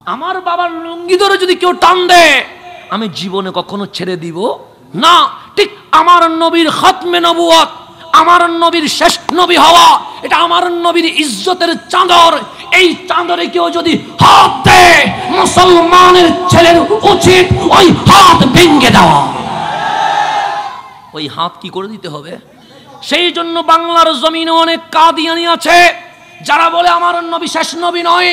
আমার বাবার লুঙ্গি ধরে যদি কেউ টান দেয় আমি জীবনে কখনো ছেড়ে দিব না। ঠিক আমার নবীর খতমে নবুয়ত, আমার নবীর শেষ নবী হওয়া, এটা আমার নবীর ইজ্জতের চাদর। এই চাদরে কেউ যদি হাত দেয় মুসলমানের ছেলের উচিত ওই হাত ভেঙে দেওয়া। ওই হাত কি করে দিতে হবে? সেই জন্য বাংলার জমিনে অনেক কাদিয়ানি আছে যারা বলে আমার নবী শেষ নবী নয়,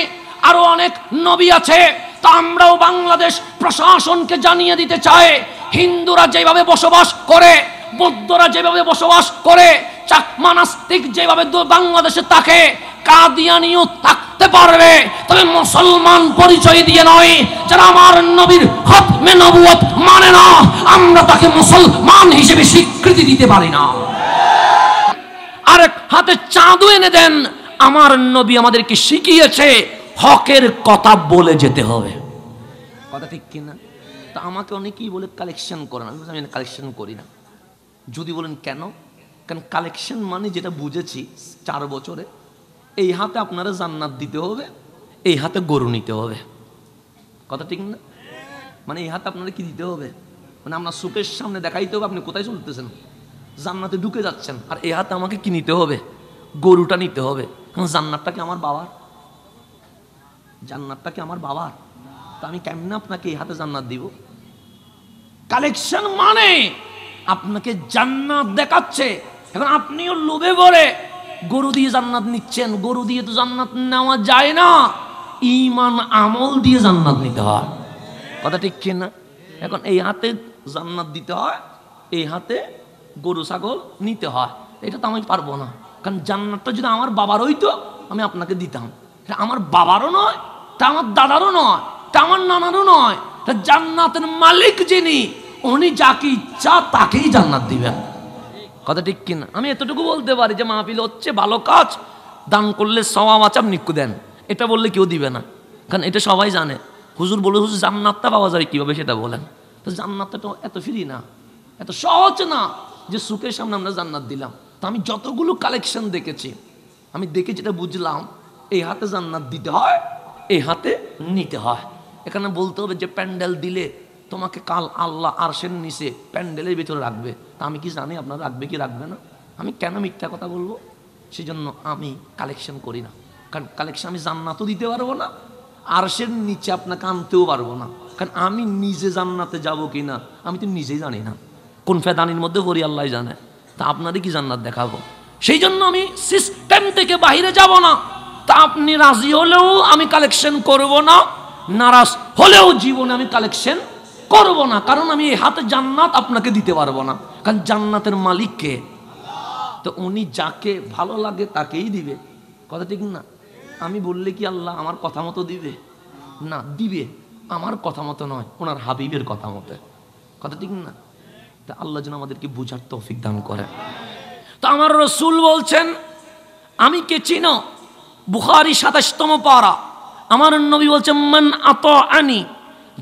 আরো অনেক নবী আছে। তা আমরাও বাংলাদেশ প্রশাসনকে জানিয়ে দিতে চাই, হিন্দুরা যেভাবে বসবাস করে, বৌদ্ধরা যেভাবে বসবাস করে, চাকমা নাস্তিক যেভাবে বাংলাদেশে থাকে, কাদিয়ানিও থাকতে পারবে, তবে মুসলমান পরিচয় দিয়ে নয়। যারা আমার নবীর খতমে নবুয়ত মানে না, আমরা তাকে মুসলমান হিসেবে স্বীকৃতি দিতে পারি না। আরেক হাতে চাঁদও এনে দেন। আমার নবী আমাদেরকে শিখিয়েছে হকের কথা বলে যেতে হবে। কথা ঠিক কিনা? তা আমাকে অনেকেই বলে কালেকশন করেন, আমি কালেকশন করি না। যদি বলেন কেন? কারণ কালেকশন মানে যেটা বুঝেছি 4 বছরে, এই হাতে আপনারা জান্নাত দিতে হবে, এই হাতে গরু নিতে হবে। কথা ঠিক না? মানে এই হাতে আপনারা কি দিতে হবে, মানে আপনার চোখের সামনে দেখাইতে হবে আপনি কোথায় চলতেছেন, জান্নাতে ঢুকে যাচ্ছেন, আর এই হাতে আমাকে কি নিতে হবে? গরুটা নিতে হবে। জান্নাতটা কি আমার বাবার? জান্নাতটা কি আমার বাবার? তা আমি কেমনে আপনাকে এই হাতে জান্নাত দিব? কালেকশন মানে আপনাকে জান্নাত দেখাচ্ছে, এখন আপনিও লোভে পড়ে গরু দিয়ে জান্নাত নিচ্ছেন। গরু দিয়ে তো জান্নাত নেওয়া যায় না, ঈমান আমল দিয়ে জান্নাত নিতে হয়। কথা ঠিক কিনা? এখন এই হাতে জান্নাত দিতে হয়, এই হাতে গরু ছাগল নিতে হয়। এটা তো আমি পারবো না, কারণ জান্নাতটা যদি আমার বাবার হইতো আমি আপনাকে দিতাম। এটা আমার বাবারও নয়, তা আমার দাদারও নয়, তা আমার নানারও নয়। জান্নাতের মালিক যিনি, উনি যাকে ইচ্ছা তাকেই জান্নাত দিবেন। কথা ঠিক কিনা? আমি এতটুকু বলতে পারি যে মাহফিল হচ্ছে ভালো কাজ, দান করলে সওয়াব আছে, আপনি দেন, এটা বললে কেউ দিবে না, কারণ এটা সবাই জানে। হুজুর বলে হুজুর জান্নাতটা পাওয়া যায় কিভাবে সেটা বলেন। তো জান্নাতটা তো এত ফ্রি না, এত সহজ না যে সুখের সামনে আমরা জান্নাত দিলাম। তো আমি যতগুলো কালেকশন দেখেছি, আমি দেখে যেটা বুঝলাম, এই হাতে জান্নাত দিতে হয়, এই হাতে নিতে হয়। এখানে বলতে হবে যে প্যান্ডেল দিলে তোমাকে কাল আল্লাহ আরশের নিচে প্যান্ডেলের ভিতরে রাখবে। তা আমি কি জানি আপনারা রাখবে কি রাখবে না? আমি কেন মিথ্যা কথা বলবো? সেই জন্য আমি কালেকশন করি না, কারণ কালেকশন আমি জান্নাতও দিতে পারবো না, আরশের নিচে আপনাকে আনতেও পারবো না, কারণ আমি নিজে জান্নাতে যাবো কি না আমি তো নিজেই জানি না। কোন ফেদানির মধ্যে পড়ি আল্লাহ জানে। তা আপনাদের কি জান্নাত দেখাবো? সেই জন্য আমি সিস্টেম থেকে বাইরে যাব না। তা আপনি রাজি হলেও আমি কালেকশন করব না, নারাজ হলেও জীবনে আমি কালেকশন করব না, কারণ আমি এই হাতে জান্নাত আপনাকে দিতে পারবো না। কারণ জান্নাতের মালিক কে? তো উনি যাকে ভালো লাগে তাকেই দিবে। কথা ঠিক না? আমি বললে কি আল্লাহ আমার কথা মতো দিবে? না, দিবে আমার কথা মতো নয়, ওনার হাবিবের কথা মতো। কথা ঠিক না? তা আল্লাহ যেন আমাদেরকে বুঝার তৌফিক দান করে। তো আমার রাসূল বলছেন, আমি কে চিনো? বুখারী ২৭তম পারা। আমার নবী বলছেন, মান আতাআনি,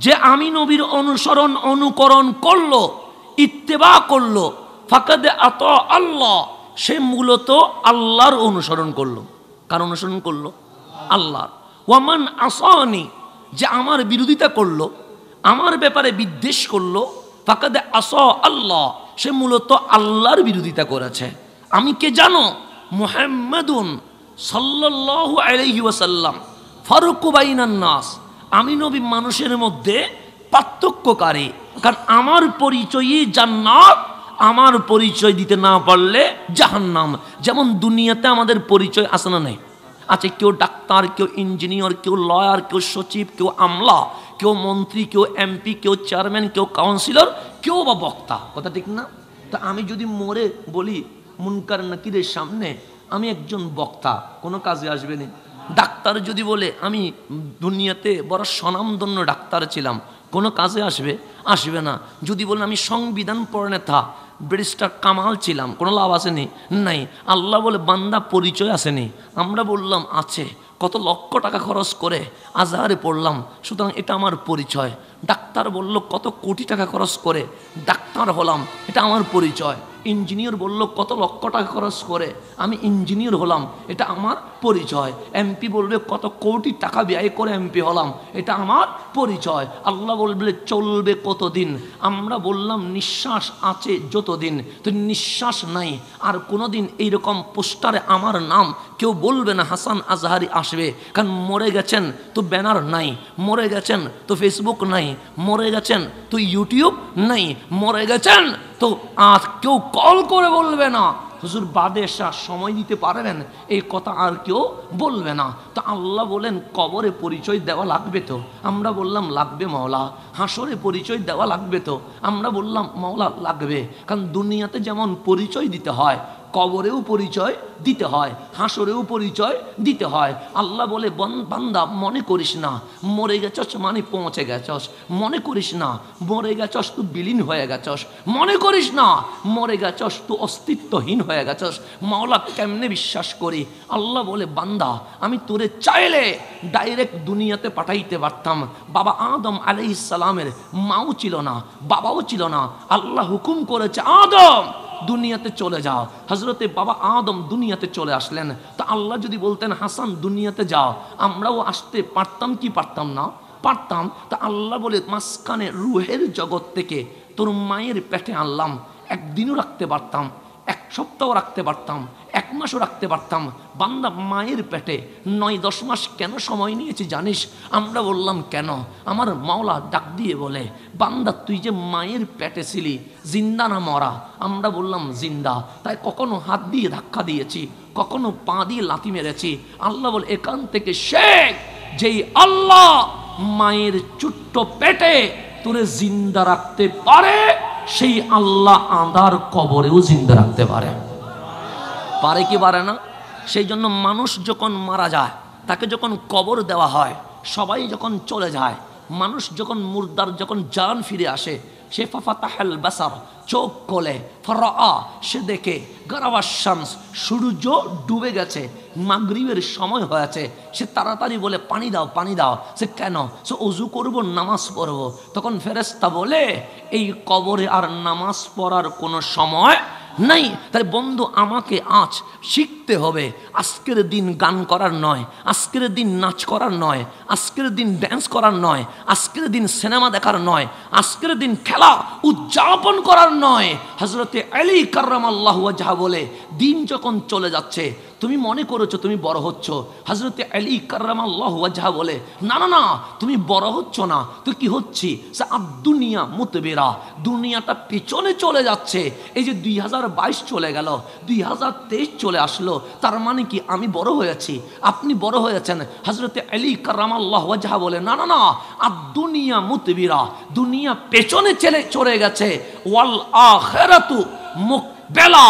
যে আমি নবীর অনুসরণ অনুকরণ করলো, ইত্তেবা করলো, ফাকাদ আতা আল্লাহ, সে মূলত আল্লাহর অনুসরণ করলো। কার অনুসরণ করলো? আল্লাহর। ওয়ামান আসানি, যে আমার বিরোধিতা করলো, আমার ব্যাপারে বিদ্বেষ করলো, ফাকাদ আসা আল্লাহ, সে মূলত আল্লাহর বিরোধিতা করেছে। আমি কে জানো? মুহাম্মাদুন সাল্লাল্লাহু আলাইহি ওয়াসাল্লাম ফারুকু বাইনান নাস, আমি নবী মানুষের মধ্যে পার্থক্যকারী। কারণ আমার পরিচয়ই জান্নাত, আমার পরিচয় দিতে না পারলে জাহান্নাম। যেমন দুনিয়াতে আমাদের পরিচয় আছে না নেই? আছে, কেউ ডাক্তার, কেউ ইঞ্জিনিয়ার, কেউ লয়ার, কেউ সচিব, কেউ আমলা, কেউ মন্ত্রী, কেউ এমপি, কেউ চেয়ারম্যান, কেউ কাউন্সিলর, কেউ বা বক্তা। কথা ঠিক না? তা আমি যদি মরে বলি মুনকার নাকিরের সামনে আমি একজন বক্তা, কোনো কাজে আসবে না। ডাক্তার যদি বলে আমি দুনিয়াতে বড় স্বনামধন্য ডাক্তার ছিলাম, কোনো কাজে আসবে? আসবে না। যদি বলেন আমি সংবিধান প্রণেতা ব্যারিস্টার কামাল ছিলাম, কোনো লাভ আসেনি? নাই। আল্লাহ বলে বান্দা পরিচয় আসেনি? আমরা বললাম আছে, কত লক্ষ টাকা খরচ করে আজহারে পড়লাম, সুতরাং এটা আমার পরিচয়। ডাক্তার বলল কত কোটি টাকা খরচ করে ডাক্তার হলাম, এটা আমার পরিচয়। ইঞ্জিনিয়ার বলল কত লক্ষ টাকা খরচ করে আমি ইঞ্জিনিয়ার হলাম, এটা আমার পরিচয়। এমপি বলবে কত কোটি টাকা ব্যয় করে এমপি হলাম, এটা আমার পরিচয়। আল্লাহ বলবে চলবে কতদিন? আমরা বললাম নিঃশ্বাস আছে যতদিন। তো নিঃশ্বাস নাই আর কোনোদিন এইরকম পোস্টারে আমার নাম কেউ বলবে না হাসান আজহারি আসবে, কারণ মরে গেছেন তো ব্যানার নাই, মরে গেছেন তো ফেসবুক নাই, মরে গেছেন তো ইউটিউব নাই, মরে গেছেন তো আর কেউ কল করে বলবে না হুজুর বাদে শাহ সময় দিতে পারবেন, এই কথা আর কেউ বলবে না। তো আল্লাহ বলেন কবরে পরিচয় দেওয়া লাগবে তো? আমরা বললাম লাগবে মাওলা। হাসরে পরিচয় দেওয়া লাগবে তো? আমরা বললাম মাওলা লাগবে। কারণ দুনিয়াতে যেমন পরিচয় দিতে হয়, কবরেও পরিচয় দিতে হয়, হাসরেও পরিচয় দিতে হয়। আল্লাহ বলে বান্দা মনে করিস না মরে গেছস মানে পৌঁছে গেছস, মনে করিস না মরে গেছস তুই বিলীন হয়ে গেছস, মনে করিস না মরে গেছস তুই অস্তিত্বহীন হয়ে গেছস। মাওলা কেমনে বিশ্বাস করি? আল্লাহ বলে বান্দা আমি তোরে চাইলে ডাইরেক্ট দুনিয়াতে পাঠাইতে পারতাম। বাবা আদম আলাইহিস সালামের মাও ছিল না, বাবাও ছিল না, আল্লাহ হুকুম করেছে আদম দুনিয়াতে চলে যাও। হজরতে বাবা আদম দুনিয়াতে চলে আসলেন। তো আল্লাহ যদি বলতেন হাসান দুনিয়াতে যাও, আমরাও আসতে পারতাম কি পারতাম না? পারতাম। তা আল্লাহ বলে মাঝখানে রুহের জগৎ থেকে তোর মায়ের পেটে আনলাম, একদিনও রাখতে পারতাম, এক সপ্তাহ রাখতে পারতাম, এক মাসও রাখতে পারতাম। বান্দা মায়ের পেটে 9-10 মাস কেন সময় নিয়েছি জানিস? আমরা বললাম কেন? আমার মাওলা ডাক দিয়ে বলে বান্দা তুই যে মায়ের পেটে ছিলি জিন্দা না মরা? আমরা বললাম জিন্দা। তাই কখনো হাত দিয়ে ধাক্কা দিয়েছি, কখনো পা দিয়ে লাথি মেরেছি। আল্লাহ বলে এখান থেকে শেখ যেই আল্লাহ মায়ের ছোট্ট পেটে তোরে জিন্দা রাখতে পারে, সেই আল্লাহ আঁধার কবরেও জিন্দা রাখতে পারে। পারে কি পারে না? সেই জন্য মানুষ যখন মারা যায়, তাকে যখন কবর দেওয়া হয়, সবাই যখন চলে যায়, মানুষ যখন মুর্দার যখন জান ফিরে আসে, সে ফাফাতাহাল বাসার চোখ খোলে, ফারা সে দেখে গারাওয়াশ শামস সূর্য ডুবে গেছে, মাগরিবের সময় হয়েছে। সে তাড়াতাড়ি বলে পানি দাও পানি দাও। সে কেন? সে অজু করব নামাজ পড়ব। তখন ফেরেশতা বলে এই কবরে আর নামাজ পড়ার কোনো সময় নাই। তাই বন্ধু আমাকে আজ শিখতে হবে, আজকের দিন গান করার নয়, আজকের দিন নাচ করার নয়, আজকের দিন ড্যান্স করার নয়, আজকের দিন সিনেমা দেখার নয়, আজকের দিন খেলা উদযাপন করার নয়। হযরতে আলী কাররামাল্লাহু ওয়াজহা বলে দিন যখন চলে যাচ্ছে তুমি মনে করেছো তুমি বড় হচ্ছ। হযরতে আলী কাররামাল্লাহু ওয়াজহা বলে না না না, তুমি বড় হচ্ছ না, তুই কি হচ্ছি? সে আদ-দুনিয়া মুতবিরা, দুনিয়াটা পেছনে চলে যাচ্ছে। এই যে 2022 চলে গেল, 2023 চলে আসলো, তার মানে কি আমি বড় হয়েছি? আপনি বড় হয়েছেন। হযরতে আলী কাররামাল্লাহু ওয়াজহা বলে না না না, আদ-দুনিয়া মুতবিরা, দুনিয়া পেছনে চলে গেছে, ওয়াল আখিরাতু মুকবেলা,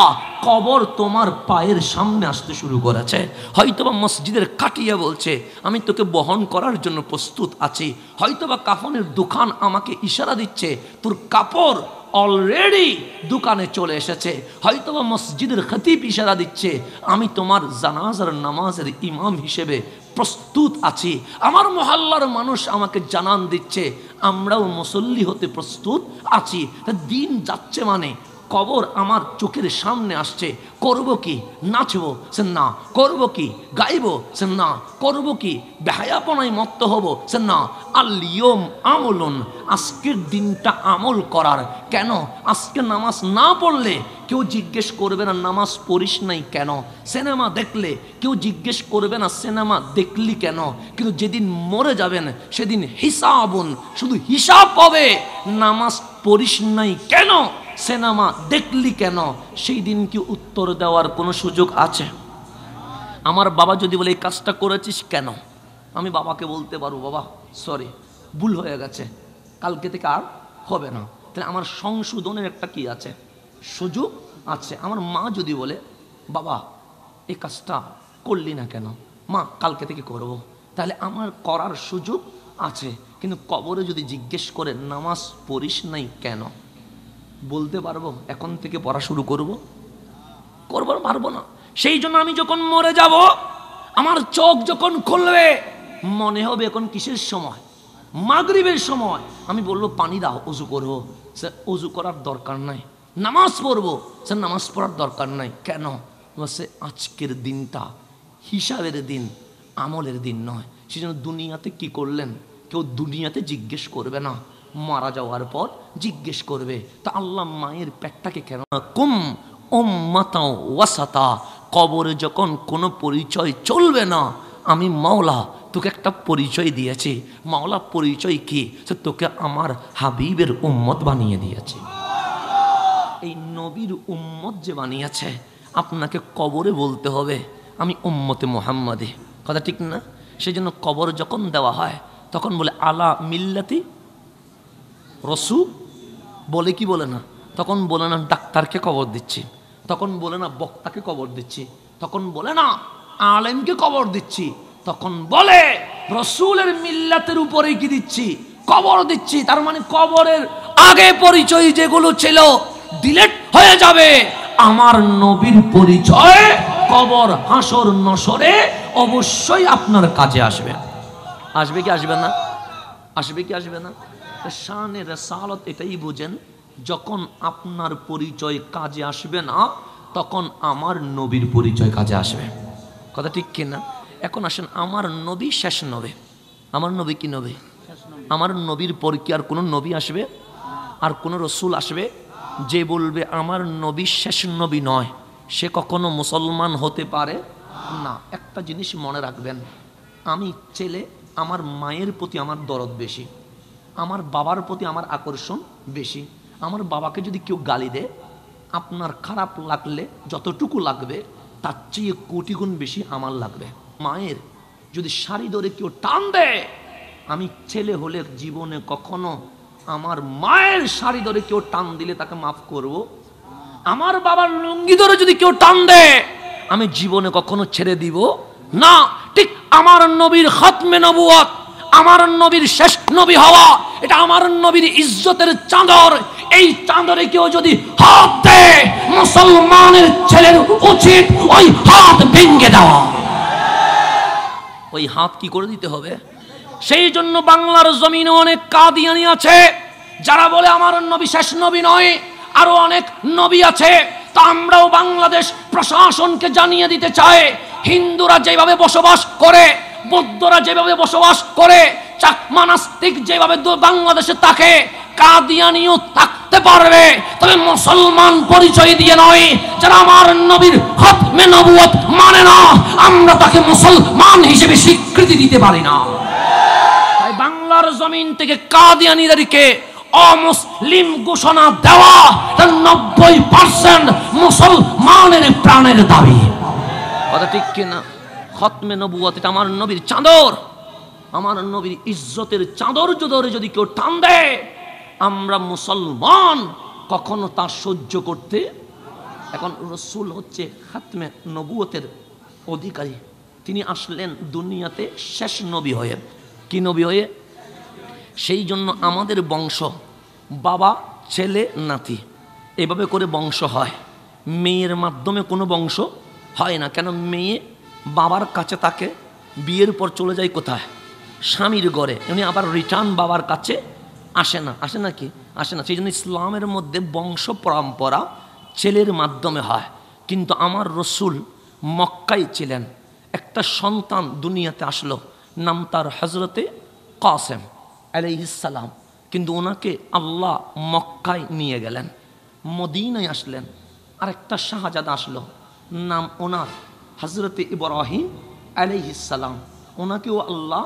কবর তোমার পায়ের সামনে আসতে শুরু করেছে। হয়তোবা মসজিদের কাটিয়া বলছে আমি তোকে বহন করার জন্য প্রস্তুত আছি, হয়তোবা কাফনের দোকান আমাকে ইশারা দিচ্ছে তোর কাপড় অলরেডি দোকানে চলে এসেছে, হয়তোবা মসজিদের খতিব ইশারা দিচ্ছে আমি তোমার জানাজার নামাজের ইমাম হিসেবে প্রস্তুত আছি। আমার মহল্লার মানুষ আমাকে জানান দিচ্ছে আমরাও মুসল্লি হতে প্রস্তুত আছি। দিন যাচ্ছে মানে কবর আমার চোখের সামনে আসছে। করব কি? নাচবো? সে না। করব কি? গাইব? সে না। করব কি? বেহায়াপনায় মত্ত হব? সে না। আল-ইয়ুম আমলুন, আজকের দিনটা আমল করার। কেন? আজকে নামাজ না পড়লে কেউ জিজ্ঞেস করবে না নামাজ পড়িস নাই কেন। সিনেমা দেখলে কেউ জিজ্ঞেস করবে না সিনেমা দেখলি কেন। কিন্তু যেদিন মরে যাবেন সেদিন হিসাবুন, শুধু হিসাব হবে নামাজ পড়িস নাই কেন, সিনেমা দেখলি কেন। সেই দিন কি উত্তর দেওয়ার কোনো সুযোগ আছে? আমার বাবা যদি বলে এই কাজটা করেছিস কেন, আমি বাবাকে বলতে পারবো বাবা সরি ভুল হয়ে গেছে, কালকে থেকে আর হবে না। তাহলে আমার সংশোধনের একটা কি আছে? সুযোগ আছে। আমার মা যদি বলে বাবা এই কাজটা করলি না কেন, মা কালকে থেকে করব, তাহলে আমার করার সুযোগ আছে। কিন্তু কবরে যদি জিজ্ঞেস করে নামাজ পড়িস নাই কেন, বলতে পারবো এখন থেকে পড়া শুরু করব? পারবো না। সেই জন্য আমি যখন মরে যাব, আমার চোখ যখন খুলবে মনে হবে এখন কিসের সময়? মাগরিবের সময় আমি বলবো পানি দাও, অজু করবো, সে অজু করার দরকার নাই। নামাজ পড়বো, সে নামাজ পড়ার দরকার নাই। কেন? বলছে আজকের দিনটা হিসাবের দিন, আমলের দিন নয়। সেজন্য দুনিয়াতে কি করলেন কেউ দুনিয়াতে জিজ্ঞেস করবে না, মারা যাওয়ার পর জিজ্ঞেস করবে। তা আল্লাহ মায়ের পেটটাকে কেন কুম উম্মাতাও ওয়াসাতা, কবরে যখন কোনো পরিচয় চলবে না, আমি মাওলা তোকে একটা পরিচয় দিয়েছি। মাওলা পরিচয় কি? সে তোকে আমার হাবিবের উম্মত বানিয়ে দিয়েছে। এই নবীর উম্মত যে বানিয়েছে, আপনাকে কবরে বলতে হবে আমি উম্মতে মুহাম্মাদি। কথা ঠিক না? সেই জন্য কবর যখন দেওয়া হয় তখন বলে আলা মিল্লাতি রসু, বলে কি বলে না? তখন বলে না ডাক্তারকে কবর দিচ্ছি, তখন বলে না বক্তাকে কবর দিচ্ছি, তখন বলে না আলেমকে কবর দিচ্ছি, তখন বলে রসুলের মিল্লাতের উপরে কি দিচ্ছি? কবর দিচ্ছি। তার মানে কবরের আগে পরিচয় যেগুলো ছিল ডিলেট হয়ে যাবে। আমার নবীর পরিচয় কবর হাসর নসরে অবশ্যই আপনার কাজে আসবে। আসবে কি আসবে না? আসবে কি আসবে না? শানে রিসালাত এটাই বুঝেন, যখন আপনার পরিচয় কাজে আসবে না তখন আমার নবীর পরিচয় কাজে আসবে। কথা ঠিক কিনা? এখন আসেন, আমার নবী শেষ নবী। আমার নবী কি নবী? আমার নবীর পর কি আর কোনো নবী আসবে? আর কোনো রসুল আসবে? যে বলবে আমার নবী শেষ নবী নয়, সে কখনো মুসলমান হতে পারে না। একটা জিনিস মনে রাখবেন, আমি ছেলে, আমার মায়ের প্রতি আমার দরদ বেশি, আমার বাবার প্রতি আমার আকর্ষণ বেশি। আমার বাবাকে যদি কেউ গালি দেয়, আপনার খারাপ লাগলে যতটুকু লাগবে তার চেয়ে কোটি গুণ বেশি আমার লাগবে। মায়ের যদি শাড়ি ধরে কেউ টান দেয়, আমি ছেলে হলে জীবনে কখনো আমার মায়ের শাড়ি ধরে কেউ টান দিলে তাকে মাফ করব। আমার বাবার লুঙ্গি ধরে যদি কেউ টান দেয়, আমি জীবনে কখনো ছেড়ে দিব না। ঠিক আমার নবীর খতমে নবুয়ত, আমার নবীর শেষ নবী হওয়া, এটা আমার নবীর ইজ্জতের চাদর। এই চাদরে কেউ যদি হাত দেয়, মুসলমানের ছেলের উচিত ওই হাত ভেঙে দেওয়া। ওই হাত কি করে দিতে হবে? সেই জন্য বাংলার জমিনে অনেক কাদিয়ানি আছে যারা বলে আমার নবী শেষ নবী নয়, আরো অনেক নবী আছে। তা আমরাও বাংলাদেশ প্রশাসনকে জানিয়ে দিতে চাই, হিন্দুরা যেভাবে বসবাস করে, বৌদ্ধরা যেভাবে বসবাস করে, চাকমা নাস্তিক যেভাবে বাংলাদেশে থাকে, কাদিয়ানিও থাকতে পারবে, তবে মুসলমান পরিচয় দিয়ে নয়। যারা আমার নবীর খতমে নবুয়ত মানে না, আমরা তাকে মুসলমান হিসেবে স্বীকৃতি দিতে পারি না। তাই বাংলার জমিন থেকে কাদিয়ানিদেরকে অমুসলিম ঘোষণা দেওয়া 90% মুসলমানের প্রাণের দাবি। কথা ঠিক কিনা? খতমে নবুয়ত এটা আমার নবীর চাদর, আমার নবীর ইজ্জতের চাদর ধরে যদি কেউ টান দেয়, আমরা মুসলমান কখনো তা সহ্য করতে। এখন রসুল হচ্ছে খতমে নবুয়তের অধিকারী, তিনি আসলেন দুনিয়াতে শেষ নবী হয়ে। কি নবী হয়ে? সেই জন্য আমাদের বংশ বাবা ছেলে নাতি এভাবে করে বংশ হয়, মেয়ের মাধ্যমে কোনো বংশ হয় না। কেন? মেয়ে বাবার কাছে থাকে, বিয়ের পর চলে যায় কোথায়? স্বামীর ঘরে, উনি আবার রিটার্ন বাবার কাছে আসে না। আসে নাকি? আসে না। সেই জন্য ইসলামের মধ্যে বংশ পরম্পরা ছেলের মাধ্যমে হয়। কিন্তু আমার রসুল মক্কায় ছিলেন, একটা সন্তান দুনিয়াতে আসলো, নাম তার হজরতে কাসেম আলাইহিস সালাম। কিন্তু ওনাকে আল্লাহ মক্কায় নিয়ে গেলেন, মদিনায় আসলেন, আরেকটা শাহজাদা আসলো, নাম ওনার হজরতে ইব্রাহিম আলাইহিস সালাম, ওনাকেও আল্লাহ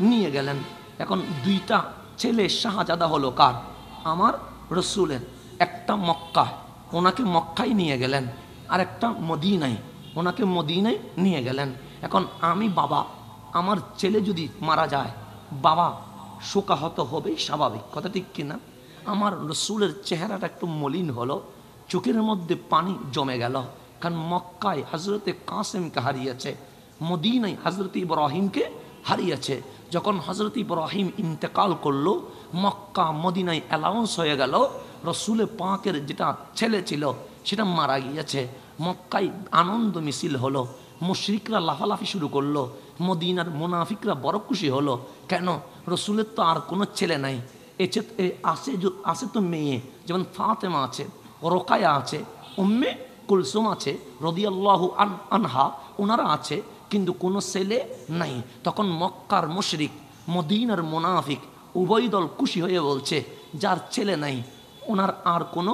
নিয়ে গেলেন। এখন দুইটা ছেলে শাহজাদা হলো কার? আমার রসুলের। একটা মক্কায়, ওনাকে মক্কায় নিয়ে গেলেন, আর একটা মদিনায়, ওনাকে মদিনায় নিয়ে গেলেন। এখন আমি বাবা, আমার ছেলে যদি মারা যায়, বাবা শোকাহত হবে, স্বাভাবিক। কথা ঠিক কিনা? আমার রসুলের চেহারাটা একটু মলিন হলো, চোখের মধ্যে পানি জমে গেল, কারণ মক্কায় হজরতে কাসেমকে হারিয়েছে, মদিনায় হজরত ইব্রাহিমকে হারিয়েছে। যখন হজরত ইব্রাহিম ইন্তেকাল করলো, মক্কা মদিনায় অ্যালাউন্স হয়ে গেল রসুলে পাকের যেটা ছেলে ছিল সেটা মারা গিয়েছে। মক্কায় আনন্দ মিছিল হলো, মুশরিকরা লাফালাফি শুরু করলো, মদিনার মুনাফিকরা বড় খুশি হলো। কেন? রসুলের তো আর কোনো ছেলে নাই, আছে তো মেয়ে, যেমন ফাতেমা আছে, রোকায়া আছে, উম্মে কুলসুম আছে রাদিয়াল্লাহু আনহা, ওনারা আছে, কিন্তু কোনো ছেলে নাই। তখন মক্কার মুশরিক, মদিনার মুনাফিক উভয় দল খুশি হয়ে বলছে, যার ছেলে নাই ওনার আর কোনো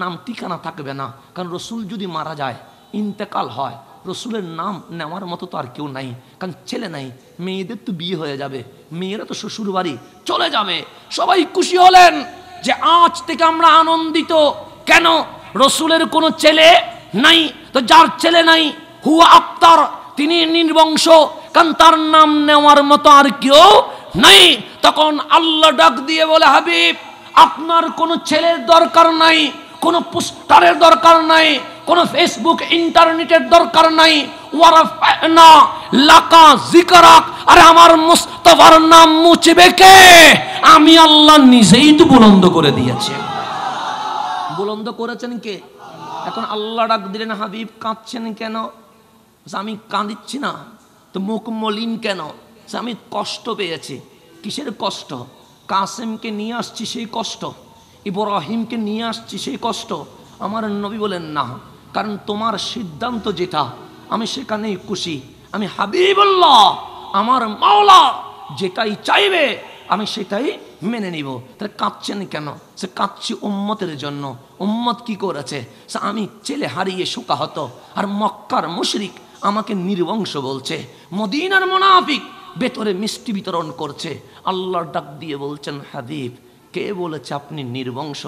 নাম ঠিকানা থাকবে না, কারণ রসুল যদি মারা যায়, ইন্তেকাল হয়, রসুলের নাম নেওয়ার মতো তো আর কেউ নাই, কারণ ছেলে নাই, মেয়েদের তো বিয়ে হয়ে যাবে, মেয়েরা তো শ্বশুর বাড়ি চলে যাবে। সবাই খুশি হলেন যে আজ থেকে আমরা আনন্দিত, কেন রসুলের কোনো ছেলে নাই, তো যার ছেলে নাই হুয়া আফতার, তিনি নির্বংশ, কারণ তার নাম নেওয়ার মতো আর কেউ নাই। তখন আল্লাহ ডাক দিয়ে বলে, হাবিব আপনার কোনো ছেলের দরকার নাই, কোনো পোস্টারের দরকার নাই, কোনো ফেসবুক ইন্টারনেটের দরকার নাই। ওয়ারাফানা লাকা যিকরাক, আরে আমার মুস্তাফার নাম মুছবে কে? আমি আল্লাহ নিজেই তো বুলন্দ করে দিয়েছি। বুলন্দ করেছেন কে? এখন আল্লাহ ডাক দিলেন, হাবিব কাঁদছেন কেন? আমি কাঁদিচ্ছি না তো মুখ মলিন কেন? আমি কষ্ট পেয়েছি। কিসের কষ্ট? কাসেমকে নিয়ে আসছি সেই কষ্ট, ইব্রাহিমকে নিয়ে আসছি সেই কষ্ট। আমার নবী বলেন না, কারণ তোমার সিদ্ধান্ত যেটা আমি সেখানেই খুশি। আমি হাবিবুল্লাহ, আমার মাওলা যেটাই চাইবে আমি সেটাই মেনে নিব। তাহলে কাঁদছেন কেন? সে কাঁদছি উম্মতের জন্য। উম্মত কি করেছে? সে আমি ছেলে হারিয়ে শোকাহত, আর মক্কার মুশরিক আমাকে নির্বংশ বলছে, মদিনার মুনাফিক ভেতরে মিষ্টি বিতরণ করছে। আল্লাহর ডাক দিয়ে বলছেন, হাবিব কে বলেছে আপনি নির্বংশ?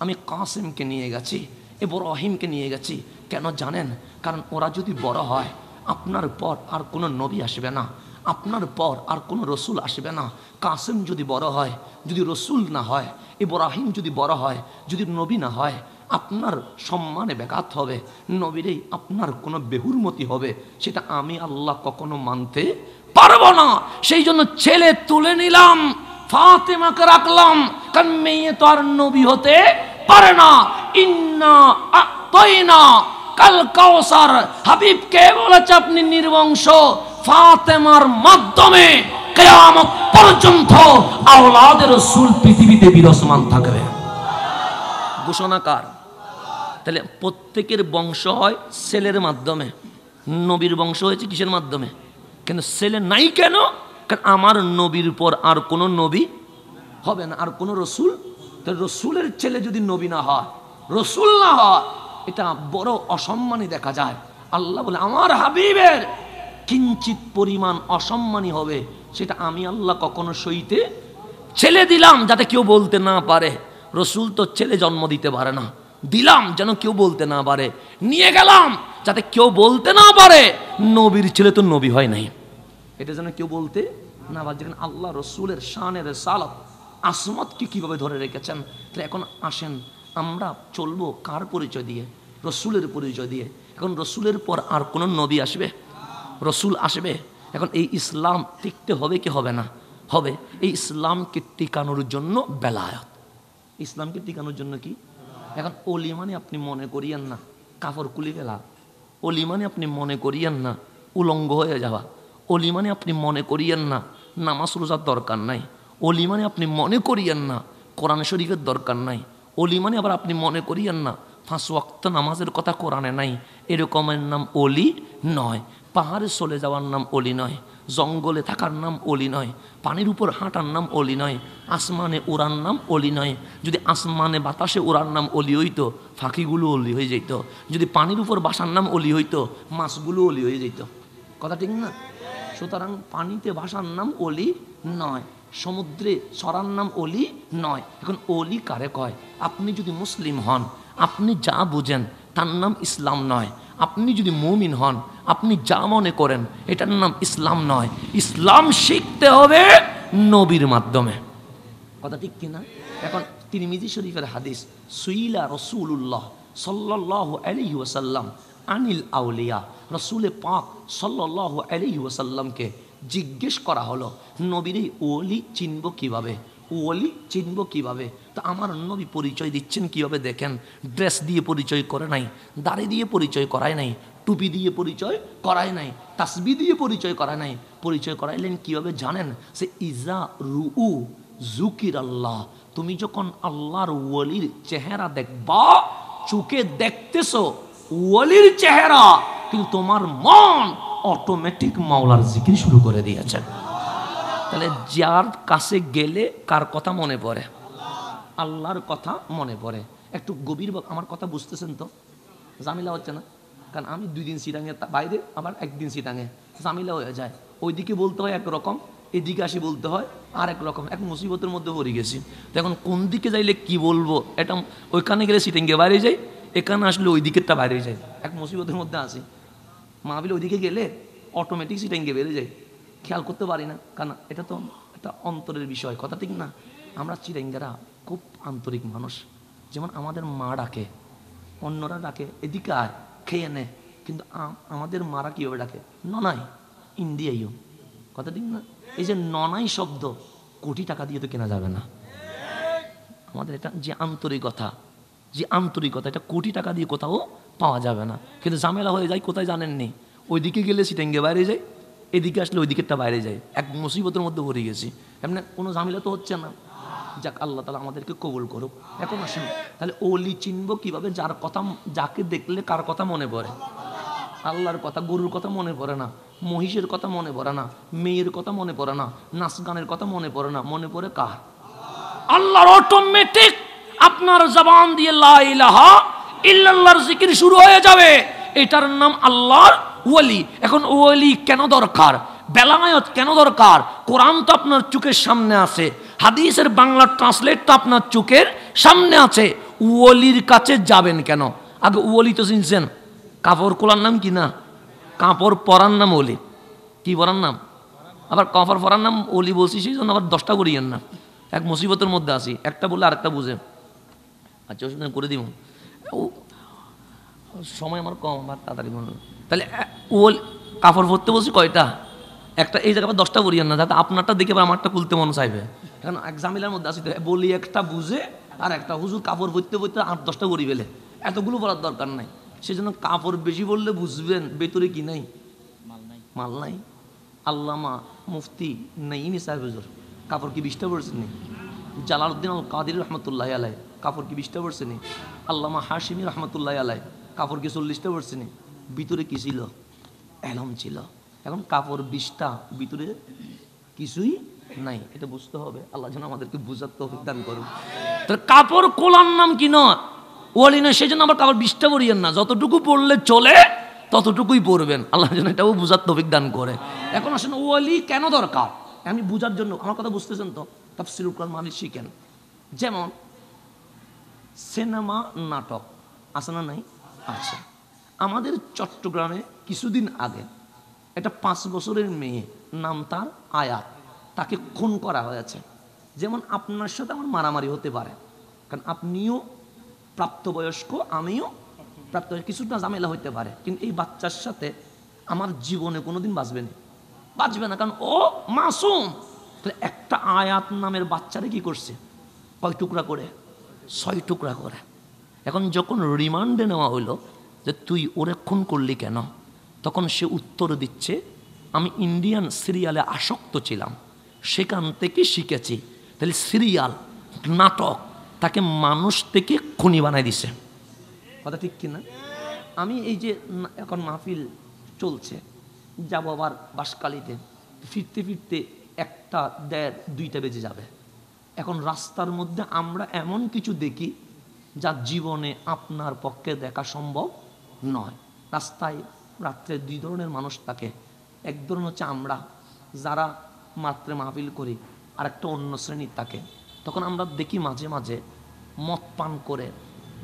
আমি কাসেমকে নিয়ে গেছি, ইব্রাহিমকে নিয়ে গেছি। কেন জানেন? কারণ ওরা যদি বড় হয়, আপনার পর আর কোনো নবী আসবে না, আপনার পর আর কোনো রসুল আসবে না। কাসেম যদি বড় হয়, যদি রসুল না হয়, ইব্রাহিম যদি বড় হয়, যদি নবী না হয়, আপনার সম্মানে ব্যাঘাত হবে, নবীরেই আপনার কোনো বেহুরমতি হবে, সেটা আমি আল্লাহ কখনো মানতে পারবো না। সেই জন্য ছেলে তুলে নিলাম, ফাতেমাকে রাখলাম, কারণ মেয়ে তো আর নবী হতে পারে না। ইন্না আতাইনা কাল কাউসার, হাবিব কে বলেছে আপনি নির্বংশ? ফাতেমার মাধ্যমে কিয়ামত পর্যন্ত আওলাদে রাসূল পৃথিবীতে বিরাজমান থাকবে। ঘোষণাকার। তাহলে প্রত্যেকের বংশ হয় ছেলের মাধ্যমে। নবীর বংশ হয়েছে কিসের মাধ্যমে? কিন্তু ছেলে নাই কেন? কারণ আমার নবীর পর আর কোনো নবী হবে না, আর কোনো রসুল। তো রসুলের ছেলে যদি নবী না হয়, রসুল না হয়, এটা বড় অসম্মানী দেখা যায়। আল্লাহ বলে, আমার হাবিবের কিঞ্চিত পরিমাণ অসম্মানী হবে, সেটা আমি আল্লাহ কখনো সইতে। ছেলে দিলাম যাতে কেউ বলতে না পারে, রসুল তো ছেলে জন্ম দিতে পারে না, দিলাম যেন কেউ বলতে না পারে। নিয়ে গেলাম যাতে কেউ বলতে না পারে নবীর ছেলে তো নবী হয় নাই, এটা যেন কেউ বলতে না পারে। যেখানে আল্লাহ রসুলের শানের সালাত আসমতকে কিভাবে ধরে রেখেছেন। তাহলে এখন আসেন, আমরা চলবো কার পরিচয় দিয়ে? রসুলের পরিচয় দিয়ে। এখন রসুলের পর আর কোনো নবী আসবে? রসুল আসবে। এখন এই ইসলাম টিকতে হবে কি হবে না? হবে। এই ইসলামকে টিকানোর জন্য বেলায়াত। ইসলামকে টিকানোর জন্য কি? এখন অলি মানে আপনি মনে করিয়েন না কাপড় খুলে ফেলা, অলি মানে আপনি মনে করিয়েন না উলঙ্গ হয়ে যাওয়া, অলি মানে আপনি মনে করিয়েন না নামাজ রোজার দরকার নাই, অলি মানে আপনি মনে করিয়েন না কোরআন শরীফের দরকার নাই, অলি মানে আবার আপনি মনে করিয়েন না 5 ওয়াক্ত নামাজের কথা কোরআনে নাই। এরকমের নাম অলি নয়। পাহাড়ে চলে যাওয়ার নাম অলি নয়, জঙ্গলে থাকার নাম অলি নয়, পানির উপর হাঁটার নাম অলি নয়, আসমানে ওড়ার নাম অলি নয়। যদি আসমানে বাতাসে ওড়ার নাম অলি হইতো, ফাঁকিগুলো অলি হয়ে যেত। যদি পানির উপর বাসার নাম অলি হইতো, মাছগুলো অলি হয়ে যেত। কথা ঠিক না? সুতরাং পানিতে ভাসার নাম অলি নয়, সমুদ্রে ছড়ার নাম অলি নয়। এখন অলি কারে কয়? আপনি যদি মুসলিম হন, আপনি যা বুঝেন তার নাম ইসলাম নয়। আপনি যদি মুমিন হন, আপনি যা মনে করেন এটার নাম ইসলাম নয়। ইসলাম শিখতে হবে নবীর মাধ্যমে। কথা ঠিক কিনা? এখন তিরমিজি শরীফের হাদিস, সুইলা রাসূলুল্লাহ সাল্লাল্লাহু আলাইহি ওয়াসাল্লাম আনিল আউলিয়া, রসুলে পাক সাল্লাল্লাহু আলাইহি ওয়াসাল্লামকে জিজ্ঞেস করা হলো, নবীর এই ওলি চিনব কিভাবে? ওলি চিনব কিভাবে? তো আমার নবী পরিচয় দিচ্ছেন কিভাবে? দেখেন, ড্রেস দিয়ে পরিচয় করে নাই, দাড়ি দিয়ে পরিচয় করায় নাই, টুপি দিয়ে পরিচয় করায় নাই, তাসবি দিয়ে পরিচয় করায় নাই, পরিচয় করাইলেন কিভাবে জানেন? সে ইজা রুউ জুকির আল্লাহ, তুমি যখন আল্লাহর ওয়ালির চেহারা দেখবা, চোখে দেখতেছো ওয়ালির চেহারা, কিন্তু তোমার মন অটোমেটিক মাওলার জিকির শুরু করে দিয়েছে। তাহলে যার কাছে গেলে কার কথা মনে পড়ে? আল্লাহর কথা মনে পড়ে। একটু গভীর, আমার কথা বুঝতেছেন তো? জামিলা হচ্ছে না? কারণ আমি 2 দিন সিটাঙে বাইরে, আবার 1 দিন সিটাঙে, জামিলা হয়ে যায়। ওইদিকে বলতে হয় একরকম, এদিকে আসি বলতে হয় আর এক রকম। এক মুসিবতের মধ্যে পড়ে গেছি। তো এখন কোন দিকে যাইলে কি বলবো, এটা ওইখানে গেলে সিটাঙ্গে বাইরে যাই, এখানে আসলে ওই দিকেরটা বাইরে যায়। এক মুসিবতের মধ্যে আসি, মাহফিল ওইদিকে গেলে অটোমেটিক সিটাঙ্গে বেড়ে যায়, খেয়াল করতে পারি না। কারণ এটা তো একটা অন্তরের বিষয়, কথা ঠিক না? আমরা চিরাঙ্গারা খুব আন্তরিক মানুষ। যেমন আমাদের মা ডাকে, অন্যরা ডাকে এদিকে আয় খেয়ে নে, কিন্তু আমাদের মারা কীভাবে ডাকে? ননাই, ইন্ডিয়াইও, কথা ঠিক না? এই যে ননাই শব্দ কোটি টাকা দিয়ে তো কেনা যাবে না। আমাদের এটা যে আন্তরিকতা, যে আন্তরিকতা, এটা কোটি টাকা দিয়ে কোথাও পাওয়া যাবে না। কিন্তু ঝামেলা হয়ে যায় কোথায় জানেননি? ওইদিকে গেলে সিটাঙ্গে বাইরে যায়, এদিকে আসলে ওই দিকেরটা বাইরে যায়। এক মুসিবতের মধ্যে পড়ে গেছি। এমনি কোনো ঝামেলা তো হচ্ছে না। যাক, আল্লাহ তাআলা আমাদেরকে কবুল করুক। এখন আসুন, তাহলে ওলি চিনবো কিভাবে? যার কথা, যাকে দেখলে কার কথা মনে পড়ে? আল্লাহর কথা। গরুর কথা মনে পড়ে না, মহিষের কথা মনে পড়ে না, মেয়ের কথা মনে পড়ে না, নাচ গানের কথা মনে পড়ে না, মনে পড়ে কার? আল্লাহর। অটোমেটিক আপনার জবান দিয়ে লা ইলাহা ইল্লাল্লাহর জিকির শুরু হয়ে যাবে। এটার নাম আল্লাহর ওয়ালি। এখন ওয়ালি কেন দরকার? বেলায়েত কেন দরকার? কোরআন তো আপনার চোখের সামনে আছে, হাদিসের বাংলা ট্রান্সলেট তো আপনার চোখের সামনে আছে। ওয়ালির কাছে যাবেন কেন? আগে ওয়ালি তো চিনছেন, কাপড় খোলার নাম কি না? কাপড় পরার নাম ওলি। কি পরার নাম? আবার কাপড় পরার নাম ওলি বলছি, সেই জন্য আবার 10টা করিয়েন না। এক মুসিবতের মধ্যে আসি, একটা বলে আরেকটা বুঝে। আচ্ছা, ওষুধ করে দিব, সময় আমার কম, আমার তাড়াতাড়ি মনে। তাহলে ওল কাপড় পরতে বলছি কয়টা? একটা। এই জায়গায় 10টা করিয়েন না, যাতে আপনারটা দেখে আমারটা খুলতে মন চাইবে। এখন এক জামিলার মধ্যে আসি, বলি একটা বুঝে আর একটা হুজুর কাপড় পরতে পরতে 8-10টা করি ফেলে। এতগুলো বলার দরকার নাই। সেই জন্য কাপড় বেশি বললে বুঝবেন ভেতরে কি নাই, মাল নাই। আল্লামা মুফতি নাইমি সাহেব হুজুর কাপড় কি 20টা পড়ছেনি? জালালউদ্দিন আল কাদির রহমতুল্লাহ আলাই কাপড় কি 20টা পড়ছেনি? আল্লামা হাশিমি রহমতুল্লাহ আলাই কাপড় কি 40টা পড়ছেনি? ভিতরে কি ছিল? এলম ছিল। এখন কাপড় 20টা, ভিতরে কিছুই নাই। এটা বুঝতে হবে। আল্লাহ যেন আমাদেরকে বুঝার তৌফিক দান করুন। তাহলে কাপড় কোলার নাম কি নয়? ওয়ালি নয়। সেই জন্য আবার কাপড় 20টা পরিয়েন না, যতটুকু পড়লে চলে ততটুকুই পড়বেন। আল্লাহ যেন এটাও বুঝার তৌফিক দান করে। এখন আসেন ওয়ালি কেন দরকার আমি বুঝার জন্য। আমার কথা বুঝতেছেন তো? তাফসীরুল কোরআন মানে শিখেন। যেমন সিনেমা, নাটক আছে না নাই? আছে। আমাদের চট্টগ্রামে কিছুদিন আগে একটা 5 বছরের মেয়ে, নাম তার আয়াত, তাকে খুন করা হয়েছে। যেমন আপনার সাথে আমার মারামারি হতে পারে, কারণ আপনিও প্রাপ্তবয়স্ক, আমিও প্রাপ্তবয়স্ক, কিছুটা ঝামেলা হইতে পারে, কিন্তু এই বাচ্চার সাথে আমার জীবনে কোনোদিন বাঁচবে না, বাঁচবে না, কারণ ও মাসুম। তাহলে একটা আয়াত নামের বাচ্চারে কি করছে? কয় টুকরা করে? 6 টুকরা করে। এখন যখন রিমান্ডে নেওয়া হইলো যে তুই ওরে খুন করলি কেন, তখন সে উত্তর দিচ্ছে, আমি ইন্ডিয়ান সিরিয়ালে আসক্ত ছিলাম, সেখান থেকে শিখেছি। তাহলে সিরিয়াল, নাটক তাকে মানুষ থেকে খুনি বানাই দিছে। কথা ঠিক কিনা? আমি এই যে এখন মাহফিল চলছে, যাবো আবার বাঁশখালীতে, ফিরতে ফিরতে 1টা, 1:30, 2টা বেজে যাবে। এখন রাস্তার মধ্যে আমরা এমন কিছু দেখি যা জীবনে আপনার পক্ষে দেখা সম্ভব নয়। রাস্তায় রাত্রে 2 ধরনের মানুষ থাকে। এক ধরনের হচ্ছে আমরা যারা মাত্রে মাহফিল করি, আর একটা অন্য শ্রেণীর থাকে। তখন আমরা দেখি মাঝে মাঝে মদ পান করে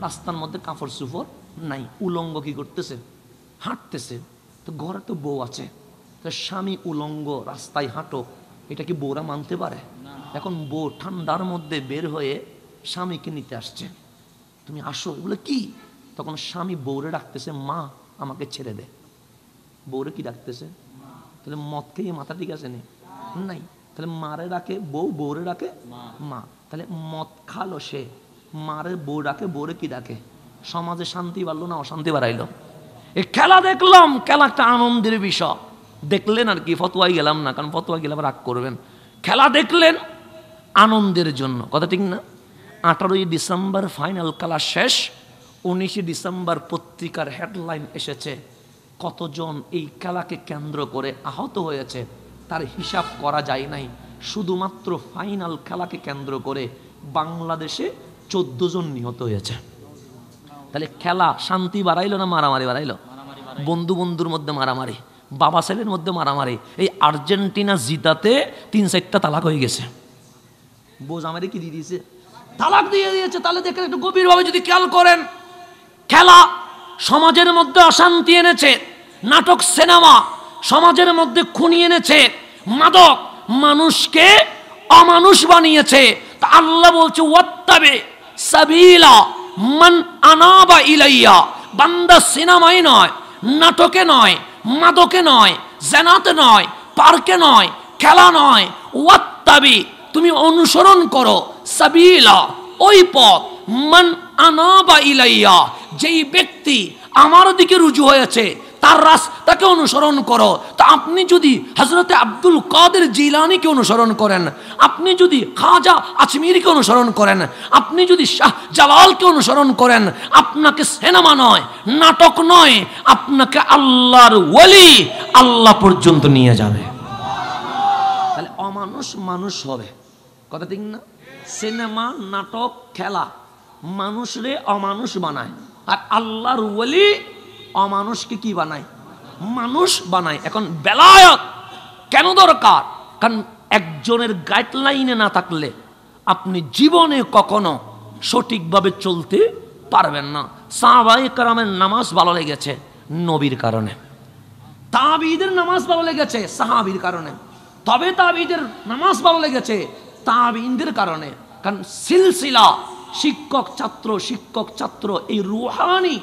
রাস্তার মধ্যে কাপড় চোপড় নাই, উলঙ্গ কি করতেছে? হাঁটতেছে। তো ঘরে তো বউ আছে, তো স্বামী উলঙ্গ রাস্তায় হাঁটো, এটা কি বউরা মানতে পারে? এখন বউ ঠান্ডার মধ্যে বের হয়ে স্বামীকে নিতে আসছে, তুমি আসো, এগুলো কি? তখন স্বামী বউরে ডাকতেছে, মা আমাকে ছেড়ে দে। বউরে কি ডাকতেছে? তাহলে মদ খেয়ে মাথা ঠিক আছে নাই? তাহলে মারে ডাকে বউ, বউরে ডাকে মা। তাহলে মদ খালো সে, মারে বউ ডাকে, বউরে কি ডাকে? সমাজে শান্তি বাড়লো না অশান্তি বাড়াইলো? এই খেলা দেখলাম, খেলা একটা আনন্দের বিষয়। দেখলেন আর কি, ফতোয়াই গেলাম না, কারণ ফতোয়া গেলে আবার রাগ করবেন। খেলা দেখলেন আনন্দের জন্য, কথা ঠিক না? 18ই ডিসেম্বর ফাইনাল খেলা শেষ, 19শে ডিসেম্বর পত্রিকার হেডলাইন এসেছে কতজন এই খেলাকে কেন্দ্র করে আহত হয়েছে তার হিসাব করা যায় নাই। শুধুমাত্র ফাইনাল খেলাকে কেন্দ্র করে বাংলাদেশে 14 জন নিহত হয়েছে। তাহলে খেলা শান্তি বাড়াইলো না মারামারি বাড়াইলো? বন্ধু বন্ধুর মধ্যে মারামারি, বাবা ছেলের মধ্যে মারামারি। এই আর্জেন্টিনা জিতাতে 3-4টা তালাক হয়ে গেছে। বোঝ আমারে কি দিয়ে দিয়েছে? তালাক দিয়ে দিয়েছে। তাহলে দেখেন একটু গভীরভাবে যদি খেয়াল করেন, খেলা সমাজের মধ্যে অশান্তি এনেছে, নাটক সিনেমা সমাজের মধ্যে খুনি এনেছে, মাদক মানুষকে অমানুষ বানিয়েছে। তা আল্লাহ বলছে ওয়াত্তাবে সাবিলা মান আনাবা ইলাইয়া। বান্দা সিনেমাই নয়, নাটকে নয়, মাদকে নয়, জানাতে নয়, পার্কে নয়, খেলা নয়, ওয়াত্তাবি তুমি অনুসরণ করো, সাবিলা ওই পথ, মান আনাবা ইলাইয়া যেই ব্যক্তি আমার দিকে রুজু হয়েছে তার রাস্তাকে অনুসরণ করো। তা আপনি যদি হযরতে আব্দুল কাদের জিলানীকে অনুসরণ করেন, আপনি যদি খাজা আজমিরকে অনুসরণ করেন, আপনি যদি শাহ জালালকে অনুসরণ করেন, আপনাকে সিনেমা নয়, নাটক নয়, আপনাকে আল্লাহর ওলি আল্লাহ পর্যন্ত নিয়ে যাবে। তাহলে অমানুষ মানুষ হবে, কথা ঠিক না? সিনেমা, নাটক, খেলা মানুষরে অমানুষ বানায়, আর আল্লাহর ওলি অমানুষকে কি বানায়? মানুষ বানায়। এখন বেলায়েত কেন দরকার? কারণ একজনের গাইডলাইনে না থাকলে আপনি জীবনে কখনো সঠিকভাবে চলতে পারবেন না। সাহাবায়ে কেরামের নামাজ ভালো লেগেছে নবীর কারণে, তাবিঈদের নামাজ ভালো লেগেছে সাহাবীর কারণে, তবে তাবিঈদের নামাজ ভালো লেগেছে তাবিঈনদের কারণে। কারণ সিলসিলা শিক্ষক ছাত্র, শিক্ষক ছাত্র, এই রুহানি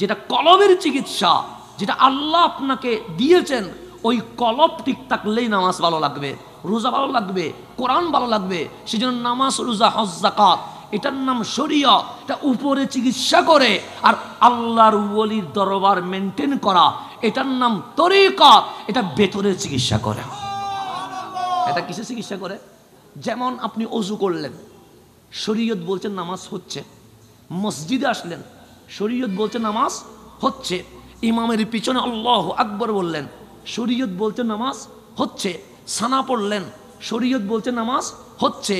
যেটা কলবের চিকিৎসা, যেটা আল্লাহ আপনাকে দিয়েছেন, ওই কলব ঠিক থাকলেই নামাজ ভালো লাগবে, রোজা ভালো লাগবে, কোরআন ভালো লাগবে। সেজন্য নামাজ, রোজা, হজ, যাকাত এটার নাম শরিয়ত। এটা উপরে চিকিৎসা করে, আর আল্লাহর ওলির দরবার মেনটেন করা এটার নাম তরিকত। এটা ভেতরে চিকিৎসা করে। এটা কিসে চিকিৎসা করে? যেমন আপনি ওযু করলেন, শরীয়ত বলছে নামাজ হচ্ছে। মসজিদে আসলেন, শরীয়ত বলছে নামাজ হচ্ছে। ইমামের পিছনে আল্লাহু আকবার বললেন, শরীয়ত বলছে নামাজ হচ্ছে। সানা পড়লেন, শরীয়ত বলছে নামাজ হচ্ছে।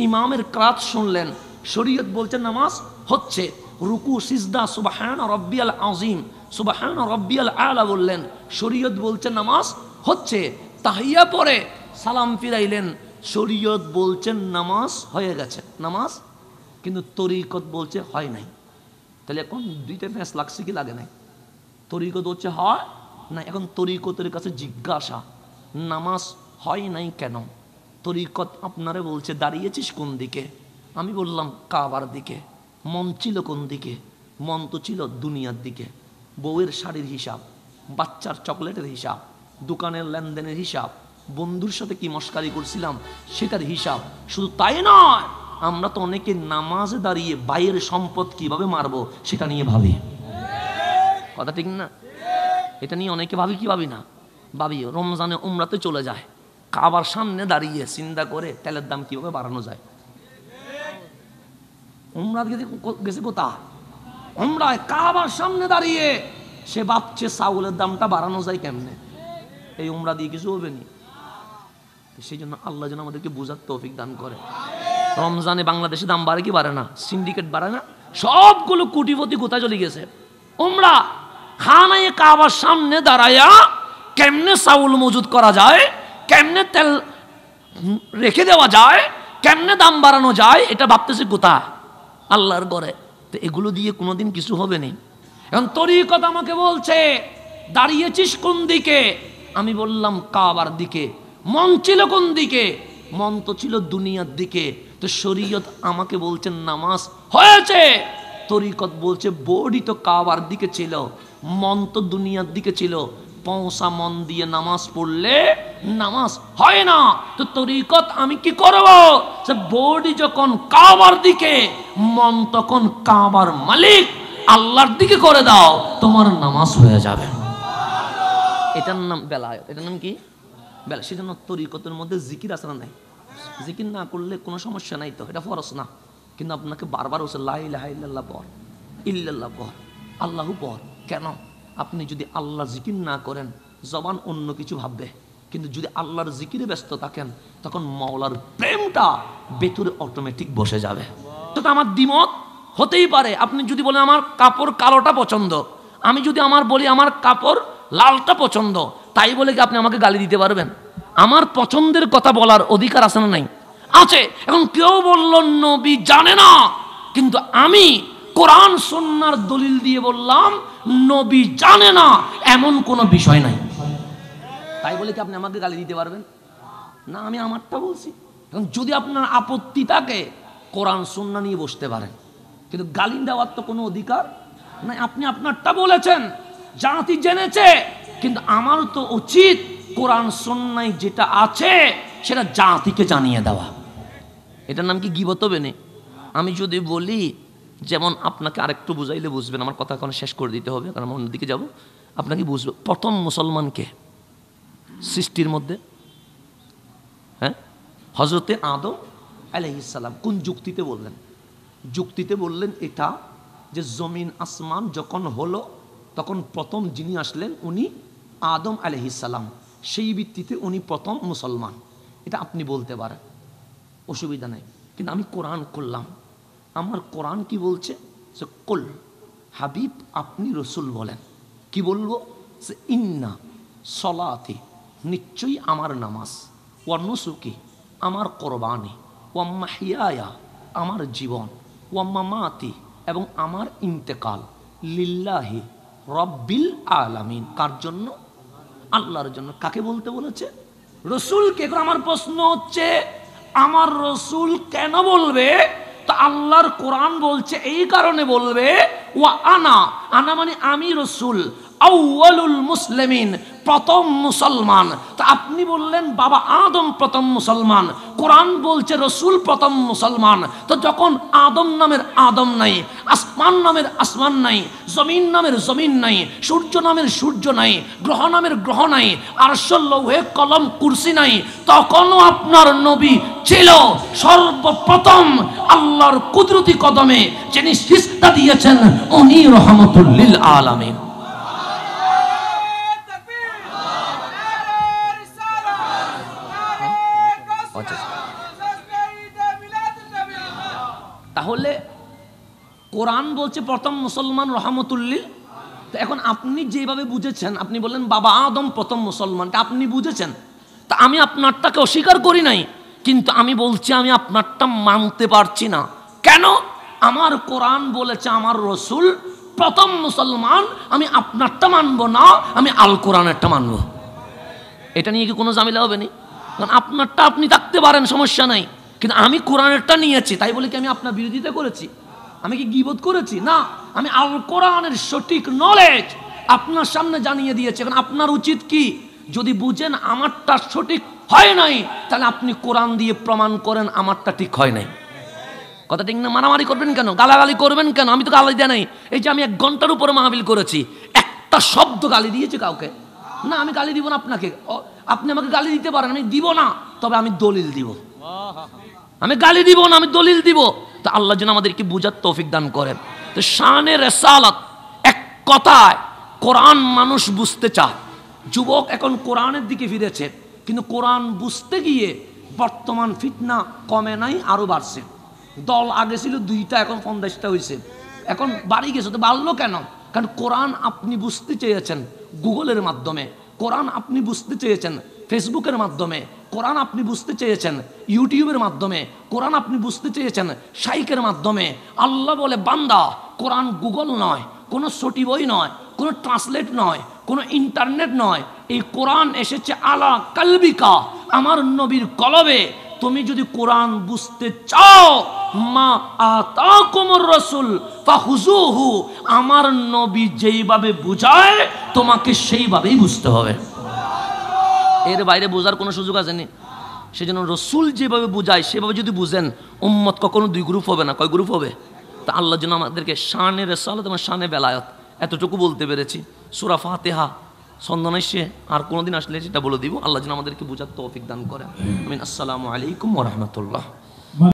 ইমামের কিরাত শুনলেন, শরীয়ত বলছে নামাজ হচ্ছে। রুকু, সিজদা, সুবহান রাব্বিয়াল আযীম, সুবহান রাব্বিয়াল আলা বললেন, শরীয়ত বলছে নামাজ হচ্ছে। তাহিয়া পরে সালাম ফিরাইলেন, শরীয়ত বলছেন নামাজ হয়ে গেছে, নামাজ। কিন্তু তরিকত বলছে হয় নাই। তাহলে এখন দুইটা ফ্যাস লাগছে কি লাগে নাই? তরিকত হচ্ছে হয় না। এখন তরিকতের কাছে জিজ্ঞাসা, নামাজ হয় নাই কেন? তরিকত আপনারে বলছে দাঁড়িয়েছিস কোন দিকে? আমি বললাম কাবার দিকে। মন ছিল কোন দিকে? মন তো ছিল দুনিয়ার দিকে। বউয়ের শাড়ির হিসাব, বাচ্চার চকলেটের হিসাব, দোকানের লেনদেনের হিসাব, বন্ধুর সাথে কি মস্কারি করছিলাম সেটার হিসাব। শুধু তাই নয়, আমরা তো অনেকে নামাজে দাঁড়িয়ে বাইরের সম্পদ কিভাবে মারবো সেটা নিয়ে ভাবি, কথা ঠিক না? এটা নিয়ে অনেকে ভাবি, কি ভাবি না? ভাবি রমজানে উমরাতে চলে যায়, কাবার সামনে দাঁড়িয়ে চিন্তা করে তেলের দাম কিভাবে বাড়ানো যায়। উমরাত গেছে কোথায়? উমরায় কাবার সামনে দাঁড়িয়ে সে ভাবছে চাউলের দামটা বাড়ানো যায় কেমনে। এই উমরা দিয়ে কিছু হবে না। সেই জন্য আল্লাহ যেন আমাদেরকে বোঝার তৌফিক দান করে। রমজানে বাংলাদেশে দাম বাড়ে কি বাড়ে না? সিন্ডিকেট বাড়ে না? সবগুলো কোটিপতি কোথায় চলে গেছে? উমরা খানায় কাবার সামনে দাঁড়ায়া কেমনে চাউল মজুদ করা যায়, কেমনে তেল রেখে দেওয়া যায়, কেমনে দাম বাড়ানো যায়, এটা ভাবতেছে কোথায়? আল্লাহর ঘরে। তো এগুলো দিয়ে কোনোদিন কিছু হবে না। এখন তরিকত আমাকে বলছে দাঁড়িয়েছিস কোন দিকে? আমি বললাম কাবার দিকে। মন ছিল কোন দিকে? মন তো ছিল দুনিয়ার দিকে। তো শরীয়ত আমাকে বলছে নামাজ হয়েছে, তরিকত বলছে বডি তো কাবার দিকে ছিল, মন তো দুনিয়ার দিকে ছিল। পৌঁছা মন দিয়ে নামাজ পড়লে নামাজ হয় না। তো তরিকত আমি কি করব? বডি যখন কাবার দিকে, মন তখন কাবার মালিক, আল্লাহর দিকে করে দাও, তোমার নামাজ হয়ে যাবে। এটার নাম বেলায়েত। এটার নাম কি? বেলা। সেজন্য তরিকতের মধ্যে জিকির আছে না নাই? জিকির না করলে কোনো সমস্যা নাই, তো এটা ফরজ না, কিন্তু আপনাকে বারবার বলছে লা ইলাহা ইল্লাল্লাহ পড়, ইল্লাল্লাহ পড়, আল্লাহু পড়। কেন? আপনি যদি আল্লাহ জিকির না করেন জবান অন্য কিছু ভাববে, কিন্তু যদি আল্লাহর জিকিরে ব্যস্ত থাকেন তখন মাওলার প্রেমটা ভেতরে অটোমেটিক বসে যাবে। তো আমার দ্বিমত হতেই পারে। আপনি যদি বলেন আমার কাপড় কালোটা পছন্দ, আমি যদি বলি আমার কাপড় লালটা পছন্দ, তাই বলে কি আপনি আমাকে গালি দিতে পারবেন? আমার পছন্দের কথা বলার অধিকার আছে না নাই? আছে। এখন কেউ বলল নবী জানে না, কিন্তু আমি কোরআন সুন্নাহর দলিল দিয়ে বললাম নবী জানে না, এমন কোনো বিষয় নাই। তাই বলে কি আপনি আমাকে গালি দিতে পারবেন? না, আমি আমারটা বলছি। এখন যদি আপনার আপত্তি থাকে কোরআন সুন্নাহ নিয়ে বসতে পারেন, কিন্তু গালি দেওয়ার তো কোনো অধিকার নাই। আপনি আপনারটা বলেছেন, জাতি জেনেছে, কিন্তু আমার তো উচিত কোরআন সুন্নাহ যেটা আছে সেটা জাতিকে জানিয়ে দেওয়া। এটার নাম কি গীবত হবে না? আমি যদি বলি, যেমন আপনাকে আরেকটু বুঝাইলে বুঝবেন, আমার কথা এখন শেষ করে দিতে হবে কারণ অন্যদিকে যাব। আপনাকে বুঝবে প্রথম মুসলমানকে সৃষ্টির মধ্যে, হ্যাঁ, হযরতে আদম আলাইহিস সালাম। কোন যুক্তিতে বললেন? যুক্তিতে বললেন এটা যে জমিন আসমান যখন হলো তখন প্রথম যিনি আসলেন উনি আদম আলাইহিস সালাম, সেই ভিত্তিতে উনি প্রথম মুসলমান। এটা আপনি বলতে পারেন, অসুবিধা নেই। কিন্তু আমি কোরআন করলাম, আমার কোরআন কি বলছে? সে কুল হাবিব, আপনি রসুল বলেন। কি বলবো? সে ইন্না সলাতি, নিশ্চয়ই আমার নামাজ, ওয়া নুসুকি, আমার কোরবানি, ওয়া মাহিয়ায়া, আমার জীবন, ওয়া মামাতি, এবং আমার ইন্তেকাল, লিল্লাহি রব্বিল আলামিন। কার জন্য? আল্লাহর জন্য। কাকে বলতে বলেছে? রসুলকে। আমার প্রশ্ন হচ্ছে আমার রসুল কেন বলবে? তো আল্লাহর কোরআন বলছে এই কারণে বলবে, ওয়া আনা, আনা মানে আমি রসুল, আউয়ালুল মুসলিমিন, প্রথম মুসলমান। তা আপনি বললেন বাবা আদম প্রথম মুসলমান, কোরআন বলছে রসুল প্রথম মুসলমান। তো যখন আদম নামের আদম নাই, আসমান নামের আসমান নাই, জমিন নামের জমিন নাই, সূর্য নামের সূর্য নাই, গ্রহ নামের গ্রহ নাই, আরশ লৌহে কলম কুরসি নাই, তখনও আপনার নবী ছিল সর্বপ্রথম আল্লাহর কুদরতি কদমে যিনি সিজদা দিয়েছেন উনি রহমতুল লিল আলামিন। তাহলে কোরআন বলছে প্রথম মুসলমান রহমতুল্লিল। তো এখন আপনি যেভাবে বুঝেছেন, আপনি বললেন বাবা আদম প্রথম মুসলমানটা আপনি বুঝেছেন, তা আমি আপনারটাকে অস্বীকার করি নাই, কিন্তু আমি বলছি আমি আপনারটা মানতে পারছি না। কেন? আমার কোরআন বলেছে আমার রসুল প্রথম মুসলমান, আমি আপনারটা মানব না, আমি আল কোরআনেরটা মানব। এটা নিয়ে কি কোনো ঝামেলা হবে না? কারণ আপনারটা আপনি থাকতে পারেন, সমস্যা নাই, কিন্তু আমি কোরআনেরটা নিয়েছি, তাই বলে কি আমি আপনার বিরোধিতা করেছি? আমি কি গীবত করেছি? না, আমি আল কোরআনের সঠিক নলেজ আপনার সামনে জানিয়ে দিয়েছি। এখন আপনার উচিত কি? যদি বুঝেন আমারটা সঠিক হয় নাই, তাহলে আপনি কোরআন দিয়ে প্রমাণ করেন আমারটা ঠিক হয় নাই। কথা ঠিক না? মারামারি করবেন কেন? গালাগালি করবেন কেন? আমি তো গালি দেয় নাই। এই যে আমি 1 ঘন্টার উপরে মাহফিল করেছি, একটা শব্দ গালি দিয়েছি কাউকে? না, আমি গালি দিব না আপনাকে। আপনি আমাকে গালি দিতে পারেন, আমি দিব না, তবে আমি দলিল দিব। আমি গালি দিব না, আমি দলিল দিব। তো আল্লাহ যেন আমাদেরকে বুঝার তৌফিক দান করেন। তো শানে রিসালাত, এক কথায় কোরআন মানুষ বুঝতে চায়। যুবক এখন কোরআনের দিকে ফিরেছে, কিন্তু কোরআন বুঝতে গিয়ে বর্তমান ফিতনা কমে নাই, আরো বাড়ছে। দল আগে ছিল 2টা, এখন 50টা হয়েছে। এখন বাড়ি গেছে। তো বাড়লো কেন? কারণ কোরআন আপনি বুঝতে চেয়েছেন গুগলের মাধ্যমে, কোরআন আপনি বুঝতে চেয়েছেন ফেসবুকের মাধ্যমে, কোরআন আপনি বুঝতে চেয়েছেন ইউটিউবের মাধ্যমে, কোরআন আপনি বুঝতে চেয়েছেন শাইকের মাধ্যমে। আল্লাহ বলে বান্দা, কোরআন গুগল নয়, কোনো সটি বই নয়, কোনো ট্রান্সলেট নয়, কোনো ইন্টারনেট নয়। এই কোরআন এসেছে আলা কালবিকা, আমার নবীর কলবে। তুমি যদি কোরআন বুঝতে চাও, মা আতাকুমুর রাসূল ফাহুজুহু, আমার নবী যেইভাবে বুঝায় তোমাকে সেইভাবেই বুঝতে হবে। এর বাইরে বোঝার কোনো সুযোগ আছে না। সেজন্য রসুল যেভাবে বুঝায় সেভাবে যদি বুঝেন, উম্মত কখনো 2 গ্রুপ হবে না। কয় গ্রুপ হবে? তা আল্লাহ যেন আমাদেরকে শানে রেসালাত এবং শানে বেলায়ত এতটুকু বলতে পেরেছি। সূরা ফাতিহা সন্ধান এসে আর কোনোদিন আসলে সেটা বলে দিব। আল্লাহ যেন আমাদেরকে বোঝার তৌফিক দান করেন। আমিন। আসসালামু আলাইকুম ওয়া রাহমাতুল্লাহ।